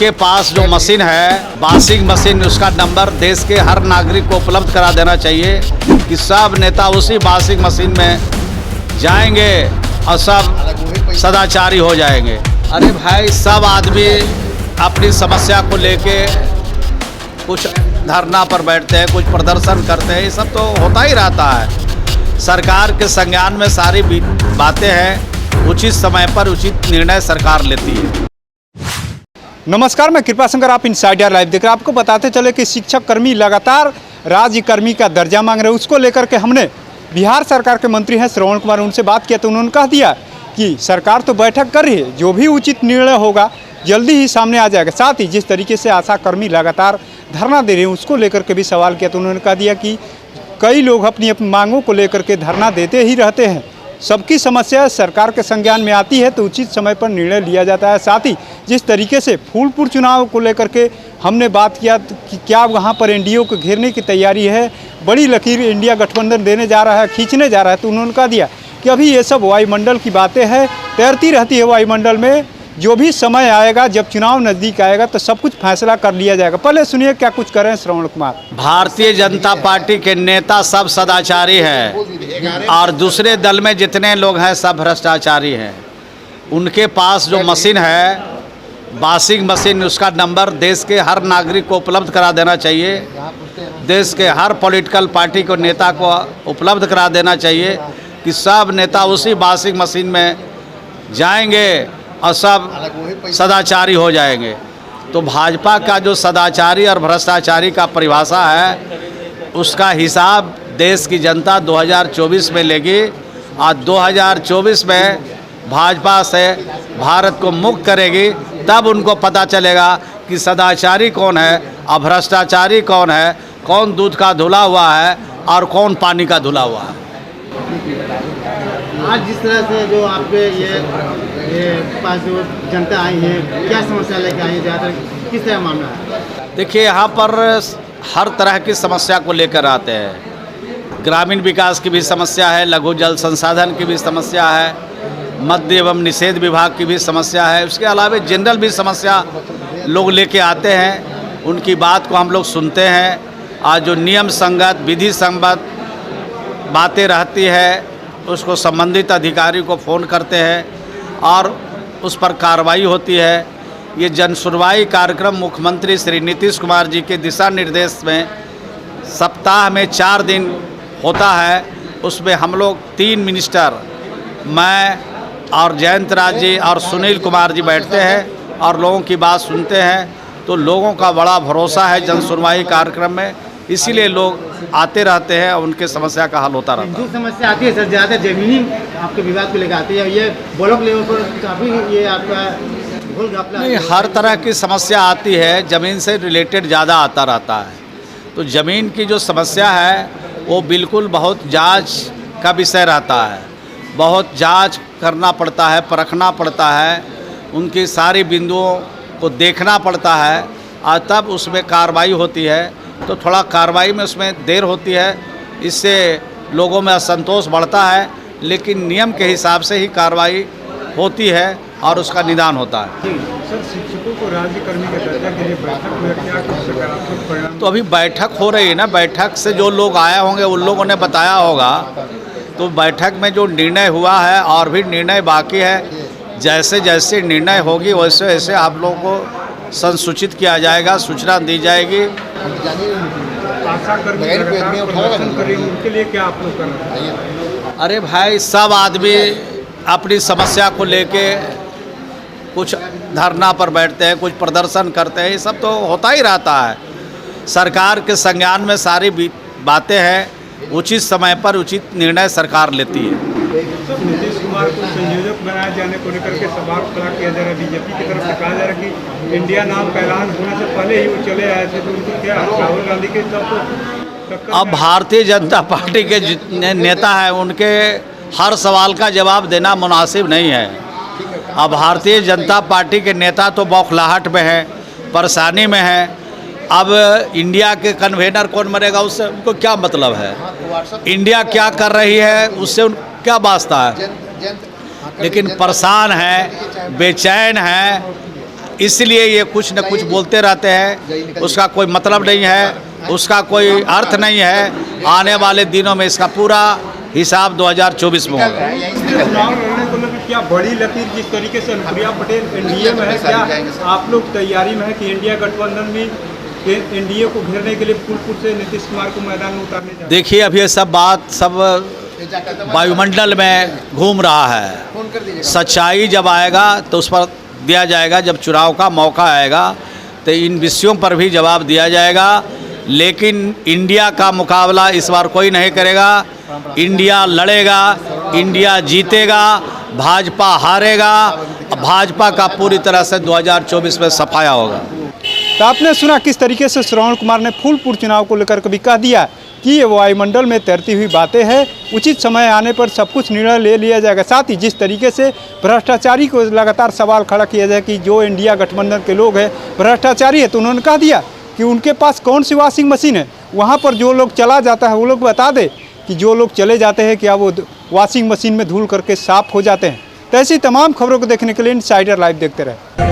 उनके पास जो मशीन है वॉशिंग मशीन, उसका नंबर देश के हर नागरिक को उपलब्ध करा देना चाहिए कि सब नेता उसी वॉशिंग मशीन में जाएंगे और सब सदाचारी हो जाएंगे। अरे भाई, सब आदमी अपनी समस्या को लेके कुछ धरना पर बैठते हैं, कुछ प्रदर्शन करते हैं, ये सब तो होता ही रहता है। सरकार के संज्ञान में सारी बातें हैं, उचित समय पर उचित निर्णय सरकार लेती है। नमस्कार, मैं कृपा शंकर, आप इनसाइडर लाइव देख रहे हैं। आपको बताते चले कि शिक्षक कर्मी लगातार राज्य कर्मी का दर्जा मांग रहे हैं। उसको लेकर के हमने बिहार सरकार के मंत्री हैं श्रवण कुमार, उनसे बात किया तो उन्होंने कह दिया कि सरकार तो बैठक कर रही है, जो भी उचित निर्णय होगा जल्दी ही सामने आ जाएगा। साथ ही जिस तरीके से आशा कर्मी लगातार धरना दे रहे हैं, उसको लेकर के भी सवाल किया तो उन्होंने कह दिया कि कई लोग अपनी मांगों को लेकर के धरना देते ही रहते हैं। सबकी समस्या सरकार के संज्ञान में आती है तो उचित समय पर निर्णय लिया जाता है। साथ ही जिस तरीके से फूलपुर चुनाव को लेकर के हमने बात किया कि क्या वहाँ पर एनडीए को घेरने की तैयारी है, बड़ी लकीर इंडिया गठबंधन देने जा रहा है, खींचने जा रहा है, तो उन्होंने कह दिया कि अभी ये सब वायुमंडल की बातें हैं, तैरती रहती है वायुमंडल में। जो भी समय आएगा, जब चुनाव नज़दीक आएगा तो सब कुछ फैसला कर लिया जाएगा। पहले सुनिए क्या कुछ करें श्रवण कुमार। भारतीय जनता पार्टी के नेता सब सदाचारी हैं और दूसरे दल में जितने लोग हैं सब भ्रष्टाचारी हैं। उनके पास जो मशीन है वॉशिंग मशीन, उसका नंबर देश के हर नागरिक को उपलब्ध करा देना चाहिए। देश के हर पॉलिटिकल पार्टी को नेता को उपलब्ध करा देना चाहिए कि सब नेता उसी वॉशिंग मशीन में जाएंगे और सब सदाचारी हो जाएंगे। तो भाजपा का जो सदाचारी और भ्रष्टाचारी का परिभाषा है, उसका हिसाब देश की जनता 2024 में लेगी और 2024 में भाजपा से भारत को मुक्त करेगी। तब उनको पता चलेगा कि सदाचारी कौन है और भ्रष्टाचारी कौन है, कौन दूध का धुला हुआ है और कौन पानी का धुला हुआ है। आज जिस तरह से जो आपके ये पास जो जनता आई है, क्या समस्या लेके आई है, ज़्यादातर किस तरह मामला है? देखिए, यहाँ पर हर तरह की समस्या को लेकर आते हैं। ग्रामीण विकास की भी समस्या है, लघु जल संसाधन की भी समस्या है, मद्य एवं निषेध विभाग की भी समस्या है। उसके अलावा जनरल भी समस्या लोग लेके आते हैं, उनकी बात को हम लोग सुनते हैं और जो नियम संगत विधि संगत बातें रहती है उसको संबंधित अधिकारी को फ़ोन करते हैं और उस पर कार्रवाई होती है। ये जन सुनवाई कार्यक्रम मुख्यमंत्री श्री नीतीश कुमार जी के दिशा निर्देश में सप्ताह में 4 दिन होता है। उसमें हम लोग 3 मिनिस्टर, मैं और जयंत राज जी और सुनील कुमार जी बैठते हैं और लोगों की बात सुनते हैं। तो लोगों का बड़ा भरोसा है जन सुनवाई कार्यक्रम में, इसीलिए लोग आते रहते हैं और उनके समस्या का हल होता रहता है। जो समस्या आती है सर, ज़्यादा जमीनी आपके विभाग को लेकर आती है, ये ब्लॉक लेवल पर काफ़ी ये आपका भूल घपला नहीं, हर तरह की समस्या आती है, ज़मीन से रिलेटेड ज़्यादा आता रहता है। तो ज़मीन की जो समस्या है वो बिल्कुल बहुत जांच का विषय रहता है, बहुत जांच करना पड़ता है, परखना पड़ता है, उनकी सारी बिंदुओं को देखना पड़ता है और तब उसमें कार्रवाई होती है। तो थोड़ा कार्रवाई में उसमें देर होती है, इससे लोगों में असंतोष बढ़ता है, लेकिन नियम के हिसाब से ही कार्रवाई होती है और उसका निदान होता है। सर, शिक्षकों को राज्य कर्मी के दर्जा के लिए बैठक में क्या कुछ सकारात्मक परिणाम? तो अभी बैठक हो रही है ना, बैठक से जो लोग आए होंगे उन लोगों ने बताया होगा। तो बैठक में जो निर्णय हुआ है और भी निर्णय बाकी है, जैसे जैसे निर्णय होगी वैसे वैसे आप लोगों को संसूचित किया जाएगा, सूचना दी जाएगी। आशा कर्मी लगातार प्रदर्शन कर रही हैं, उनके लिए क्या आप लोग कर रहे हैं? अरे भाई, सब आदमी अपनी समस्या को लेके कुछ धरना पर बैठते हैं, कुछ प्रदर्शन करते हैं, ये सब तो होता ही रहता है। सरकार के संज्ञान में सारी बातें हैं, उचित समय पर उचित निर्णय सरकार लेती है। नीतीश कुमार को संयोजक बनाए जाने को लेकर के सवाल खड़ा किया जा रहा है। बीजेपी की तरफ से कहा जा रहा है कि इंडिया नाम का ऐलान होने से पहले ही वो चले आए थे, तो उनको क्या राहुल गांधी के सब अब भारतीय जनता पार्टी के जितने नेता हैं उनके हर सवाल का जवाब देना मुनासिब नहीं है। अब भारतीय जनता पार्टी के नेता तो बौखलाहट में हैं, परेशानी में हैं। अब इंडिया के कन्वेनर कौन मरेगा उससे उनको क्या मतलब है, इंडिया क्या कर रही है उससे क्या वास्ता है। लेकिन परेशान है, बेचैन है, इसलिए ये कुछ न कुछ बोलते रहते हैं, उसका कोई मतलब नहीं है, उसका कोई अर्थ नहीं है। आने वाले दिनों में इसका पूरा हिसाब 2024 में होगा। चुनाव लड़ने को लेकर क्या बड़ी लकीर जिस तरीके से अनुप्रिया पटेल एनडीए में है, क्या आप लोग तैयारी में है कि इंडिया गठबंधन में एनडीए को घेरने के लिए फूलपुर से नीतीश कुमार को मैदान में उतारने जा? देखिए, अब ये सब बात सब वायुमंडल में घूम रहा है। सच्चाई जब आएगा तो उस पर दिया जाएगा, जब चुनाव का मौका आएगा तो इन विषयों पर भी जवाब दिया जाएगा। लेकिन इंडिया का मुकाबला इस बार कोई नहीं करेगा। इंडिया लड़ेगा, इंडिया जीतेगा, भाजपा हारेगा। भाजपा का पूरी तरह से 2024 में सफाया होगा। तो आपने सुना किस तरीके से श्रवण कुमार ने फूलपुर चुनाव को लेकर कभी कह दिया कि ये वायुमंडल में तैरती हुई बातें हैं, उचित समय आने पर सब कुछ निर्णय ले लिया जाएगा। साथ ही जिस तरीके से भ्रष्टाचारी को लगातार सवाल खड़ा किया जाए कि जो इंडिया गठबंधन के लोग हैं भ्रष्टाचारी है, तो उन्होंने कह दिया कि उनके पास कौन सी वॉशिंग मशीन है, वहाँ पर जो लोग चला जाता है वो लोग बता दे कि जो लोग चले जाते हैं क्या वो वॉशिंग मशीन में धुल करके साफ हो जाते हैं। तो ऐसी तमाम खबरों को देखने के लिए इनसाइडर लाइव देखते रहे।